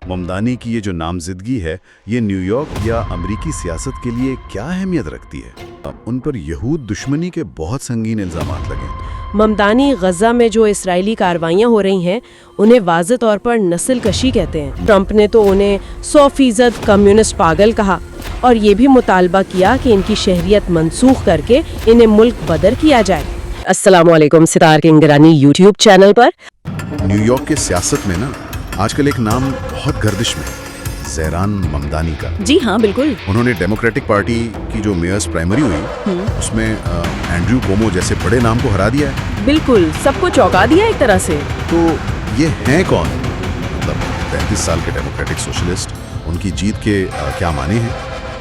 ممدانی کی یہ جو نامزدگی ہے یہ نیو یارک یا امریکی سیاست کے لیے کیا اہمیت رکھتی ہے؟ ان پر یہود دشمنی کے بہت سنگین الزامات لگے ہیں۔ ممدانی غزہ میں جو اسرائیلی کارروائیاں ہو رہی ہیں انہیں واضح طور پر نسل کشی کہتے ہیں۔ ٹرمپ نے تو انہیں 100% کمیونسٹ پاگل کہا اور یہ بھی مطالبہ کیا کہ ان کی شہریت منسوخ کر کے انہیں ملک بدر کیا جائے۔ السلام علیکم، ستار کے انگرانی یوٹیوب چینل پر۔ نیو یارک کے سیاست میں نا آج کل ایک نام بہت گردش میں، زہران ممدانی کا۔ جی ہاں بالکل، انہوں نے ڈیموکریٹک پارٹی کی جو میئرز پرائمری ہوئی اس میں اینڈریو کومو جیسے بڑے نام کو ہرا دیا ہے۔ بالکل، سب کو چونکا دیا ایک طرح سے۔ تو یہ ہیں کون؟ مطلب 35 سال کے ڈیموکریٹک سوشلسٹ، ان کی جیت کے کیا معنی ہیں؟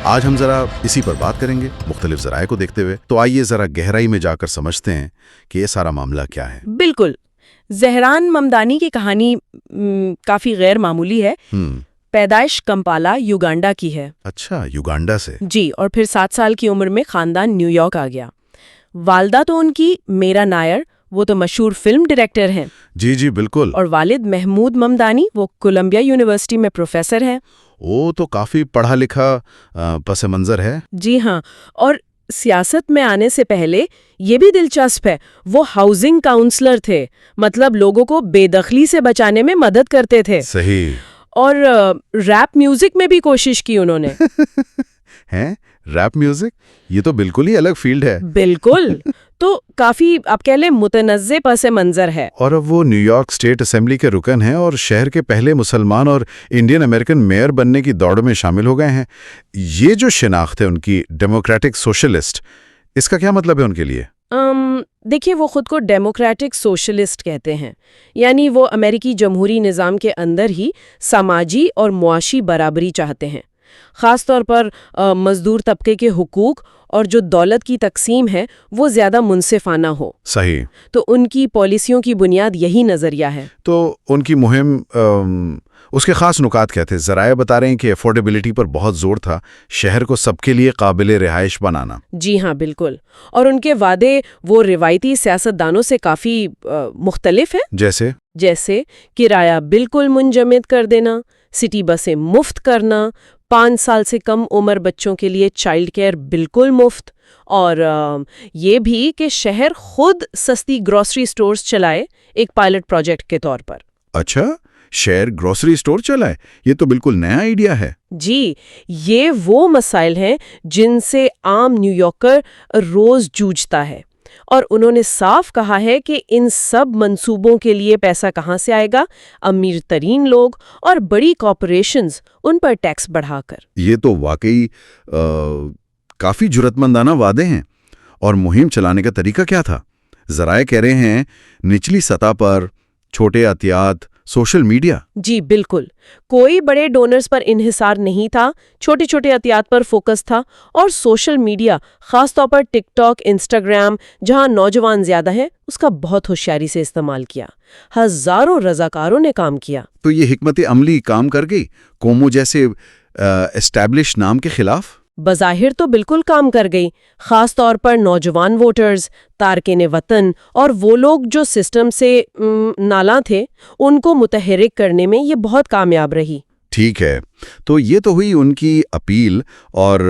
آج ہم ذرا اسی پر بات کریں گے مختلف ذرائع کو دیکھتے ہوئے۔ تو آئیے ذرا گہرائی میں جا کر سمجھتے ہیں کہ یہ سارا معاملہ کیا ہے۔ بالکل، زہران ممدانی کی کہانی کافی غیر معمولی ہے۔ پیدائش کمپالا یوگانڈا کی ہے۔ اچھا، یوگانڈا سے؟ جی، اور پھر 7 سال کی عمر میں خاندان نیو یارک آ گیا۔ والدہ تو ان کی میرا نائر، وہ تو مشہور فلم ڈائریکٹر ہیں۔ جی جی بالکل۔ اور والد محمود ممدانی وہ کولمبیا یونیورسٹی میں پروفیسر ہیں۔ وہ تو کافی پڑھا لکھا پس منظر ہے۔ جی ہاں، اور سیاست میں آنے سے پہلے یہ بھی دلچسپ ہے، وہ ہاؤسنگ کاؤنسلر تھے، مطلب لوگوں کو بے دخلی سے بچانے میں مدد کرتے تھے۔ صحیح۔ اور ریپ میوزک میں بھی کوشش کی انہوں نے۔ ہیں ریپ میوزک؟ یہ تو بالکل ہی الگ فیلڈ ہے۔ بالکل، تو کافی آپ کہہ لیں متنازع پس منظر ہے۔ اور اب وہ نیو یارک اسٹیٹ اسمبلی کے رکن ہیں اور شہر کے پہلے مسلمان اور انڈین امریکن میئر بننے کی دوڑ میں شامل ہو گئے ہیں۔ یہ جو شناخت ہے ان کی ڈیموکریٹک سوشلسٹ، اس کا کیا مطلب ہے ان کے لیے؟ دیکھیے، وہ خود کو ڈیموکریٹک سوشلسٹ کہتے ہیں، یعنی وہ امریکی جمہوری نظام کے اندر ہی سماجی اور معاشی برابری چاہتے ہیں، خاص طور پر مزدور طبقے کے حقوق اور جو دولت کی تقسیم ہے وہ زیادہ منصفانہ ہو۔ صحیح۔ تو ان کی پالیسیوں کی بنیاد یہی نظریہ ہے۔ تو ان کی مہم اس کے خاص نکات کیا تھے؟ ذرائع بتا رہے ہیں کہ افورڈیبلٹی پر بہت زور تھا، شہر کو سب کے لیے قابل رہائش بنانا۔ جی ہاں بالکل، اور ان کے وعدے وہ روایتی سیاستدانوں سے کافی مختلف ہیں۔ جیسے کرایہ بالکل منجمد کر دینا، سٹی بسیں مفت کرنا، 5 سال سے کم عمر بچوں کے لیے چائلڈ کیئر بالکل مفت، اور یہ بھی کہ شہر خود سستی گروسری سٹورز چلائے ایک پائلٹ پروجیکٹ کے طور پر۔ اچھا، شہر گروسری سٹور چلائے؟ یہ تو بالکل نیا آئیڈیا ہے۔ جی، یہ وہ مسائل ہیں جن سے عام نیو یارکر روز جوجھتا ہے، اور انہوں نے صاف کہا ہے کہ ان سب منصوبوں کے لیے پیسہ کہاں سے آئے گا؟ امیر ترین لوگ اور بڑی کارپوریشنز، ان پر ٹیکس بڑھا کر۔ یہ تو واقعی کافی جرأتمندانہ وعدے ہیں۔ اور مہم چلانے کا طریقہ کیا تھا؟ ذرائع کہہ رہے ہیں نچلی سطح پر، چھوٹے عطیات، سوشل میڈیا۔ جی بالکل، کوئی بڑے ڈونرز پر انحصار نہیں تھا، چھوٹے چھوٹے عطیات پر فوکس تھا، اور سوشل میڈیا خاص طور پر ٹک ٹاک، انسٹاگرام، جہاں نوجوان زیادہ ہیں، اس کا بہت ہوشیاری سے استعمال کیا۔ ہزاروں رضاکاروں نے کام کیا۔ تو یہ حکمت عملی کام کر گئی کومو جیسے اسٹیبلش نام کے خلاف؟ بظاہر تو بالکل کام کر گئی، خاص طور پر نوجوان ووٹرز، تارکین وطن اور وہ لوگ جو سسٹم سے نالاں تھے، ان کو متحرک کرنے میں یہ بہت کامیاب رہی۔ ٹھیک ہے، تو یہ تو ہوئی ان کی اپیل اور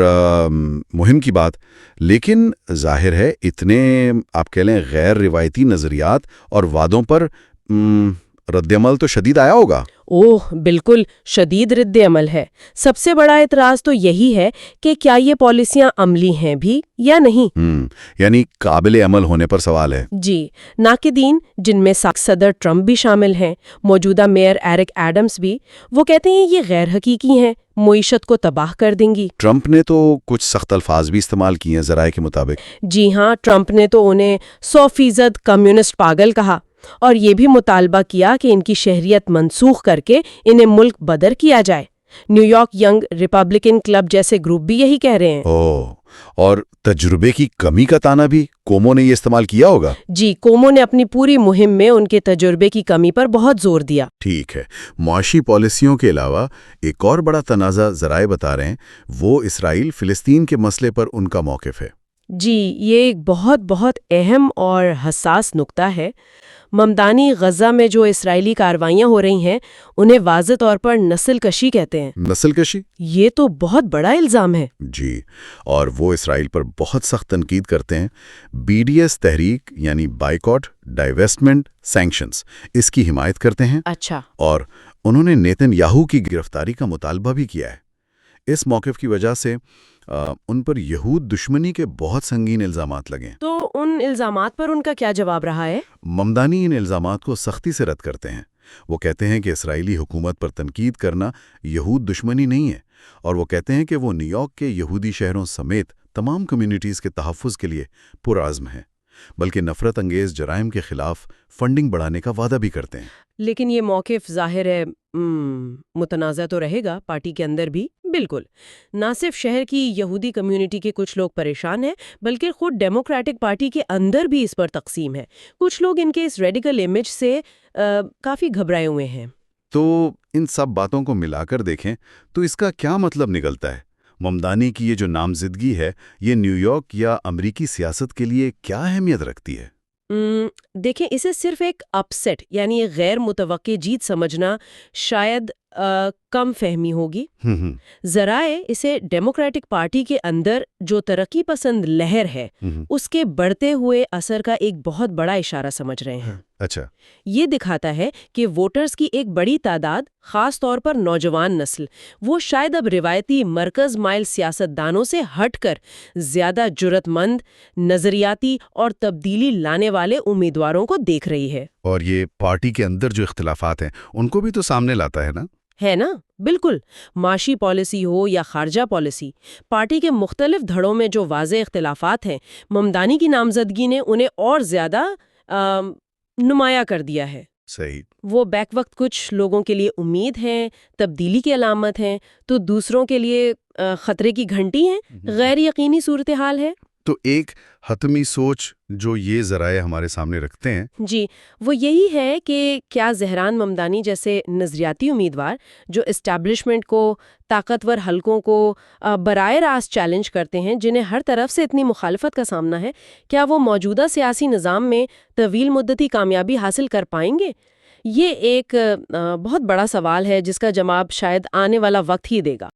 مہم کی بات، لیکن ظاہر ہے اتنے آپ کہہ لیں غیر روایتی نظریات اور وعدوں پر رد عمل تو شدید آیا ہوگا۔ اوہ بالکل، شدید رد عمل ہے۔ سب سے بڑا اعتراض تو یہی ہے کہ کیا یہ پالیسیاں عملی ہیں بھی یا نہیں۔ یعنی قابل عمل ہونے پر سوال ہے۔ جی، ناقدین جن میں صدر ٹرمپ بھی شامل ہیں، موجودہ میئر ایرک ایڈمز بھی، وہ کہتے ہیں یہ غیر حقیقی ہیں، معیشت کو تباہ کر دیں گی۔ ٹرمپ نے تو کچھ سخت الفاظ بھی استعمال کیے ہیں ذرائع کے مطابق۔ جی ہاں، ٹرمپ نے تو انہیں 100% کمیونسٹ پاگل کہا، اور یہ بھی مطالبہ کیا کہ ان کی شہریت منسوخ کر کے انہیں ملک بدر کیا جائے۔ New York young Republican club جیسے گروپ بھی یہی کہہ رہے ہیں۔ اور تجربے کی کمی کا تانا بھی کومو نے یہ استعمال کیا ہوگا۔ جی، کومو نے اپنی پوری مہم میں ان کے تجربے کی کمی پر بہت زور دیا۔ ٹھیک ہے، معاشی پالیسیوں کے علاوہ ایک اور بڑا تنازع ذرائع بتا رہے ہیں، وہ اسرائیل فلسطین کے مسئلے پر ان کا موقف ہے۔ جی، یہ ایک بہت بہت اہم اور حساس نقطہ ہے۔ ممدانی غزہ میں جو اسرائیلی کارروائیاں ہو رہی ہیں انہیں واضح طور پر نسل کشی کہتے ہیں۔ نسل کشی؟ یہ تو بہت بڑا الزام ہے۔ جی، اور وہ اسرائیل پر بہت سخت تنقید کرتے ہیں۔ BDS تحریک یعنی بائیکاٹ، ڈائیویسٹمنٹ، سینکشنز، اس کی حمایت کرتے ہیں۔ اچھا۔ اور انہوں نے نیتن یاہو کی گرفتاری کا مطالبہ بھی کیا ہے۔ اس موقف کی وجہ سے ان پر یہود دشمنی کے بہت سنگین الزامات لگے۔ تو ان الزامات پر ان کا کیا جواب رہا ہے؟ ممدانی ان الزامات کو سختی سے رد کرتے ہیں۔ وہ کہتے ہیں کہ اسرائیلی حکومت پر تنقید کرنا یہود دشمنی نہیں ہے، اور وہ کہتے ہیں کہ وہ نیو یارک کے یہودی شہروں سمیت تمام کمیونٹیز کے تحفظ کے لیے پرعزم ہیں، بلکہ نفرت انگیز جرائم کے خلاف فنڈنگ بڑھانے کا وعدہ بھی کرتے ہیں۔ لیکن یہ موقف ظاہر ہے متنازع تو رہے گا پارٹی کے اندر بھی۔ بالکل، نہ صرف شہر کی یہودی کمیونٹی کے کچھ لوگ پریشان ہیں، بلکہ خود ڈیموکریٹک پارٹی کے اندر بھی اس پر تقسیم ہے۔ کچھ لوگ ان کے اس ریڈیکل امیج سے کافی گھبرائے ہوئے ہیں۔ تو ان سب باتوں کو ملا کر دیکھیں تو اس کا کیا مطلب نکلتا ہے؟ ممدانی کی یہ جو نامزدگی ہے، یہ نیو یارک یا امریکی سیاست کے لیے کیا اہمیت رکھتی ہے؟ دیکھیں، اسے صرف ایک اپسیٹ یعنی ایک غیر متوقع جیت سمجھنا شاید کم فہمی ہوگی۔ ذرائع اسے ڈیموکریٹک پارٹی کے اندر جو ترقی پسند لہر ہے اس کے بڑھتے ہوئے اثر کا ایک بہت بڑا اشارہ سمجھ رہے ہیں۔ اچھا، یہ دکھاتا ہے کہ ووٹرز کی ایک بڑی تعداد، خاص طور پر نوجوان نسل، وہ شاید اب روایتی مرکز مائل سیاست دانوں سے ہٹ کر زیادہ جرأت مند، نظریاتی اور تبدیلی لانے والے امیدواروں کو دیکھ رہی ہے۔ اور یہ پارٹی کے اندر جو اختلافات ہیں ان کو بھی تو سامنے لاتا ہے نا؟ ہے نا؟ بالکل، معاشی پالیسی ہو یا خارجہ پالیسی، پارٹی کے مختلف دھڑوں میں جو واضح اختلافات ہیں، ممدانی کی نامزدگی نے انہیں اور زیادہ نمایاں کر دیا ہے۔ صحیح۔ وہ بیک وقت کچھ لوگوں کے لیے امید ہیں، تبدیلی کی علامت ہیں، تو دوسروں کے لیے خطرے کی گھنٹی ہیں، غیر یقینی صورتحال ہے۔ تو ایک حتمی سوچ جو یہ ذرائع ہمارے سامنے رکھتے ہیں، جی، وہ یہی ہے کہ کیا زہران ممدانی جیسے نظریاتی امیدوار جو اسٹیبلشمنٹ کو، طاقتور حلقوں کو براہ راست چیلنج کرتے ہیں، جنہیں ہر طرف سے اتنی مخالفت کا سامنا ہے، کیا وہ موجودہ سیاسی نظام میں طویل مدتی کامیابی حاصل کر پائیں گے؟ یہ ایک بہت بڑا سوال ہے جس کا جواب شاید آنے والا وقت ہی دے گا۔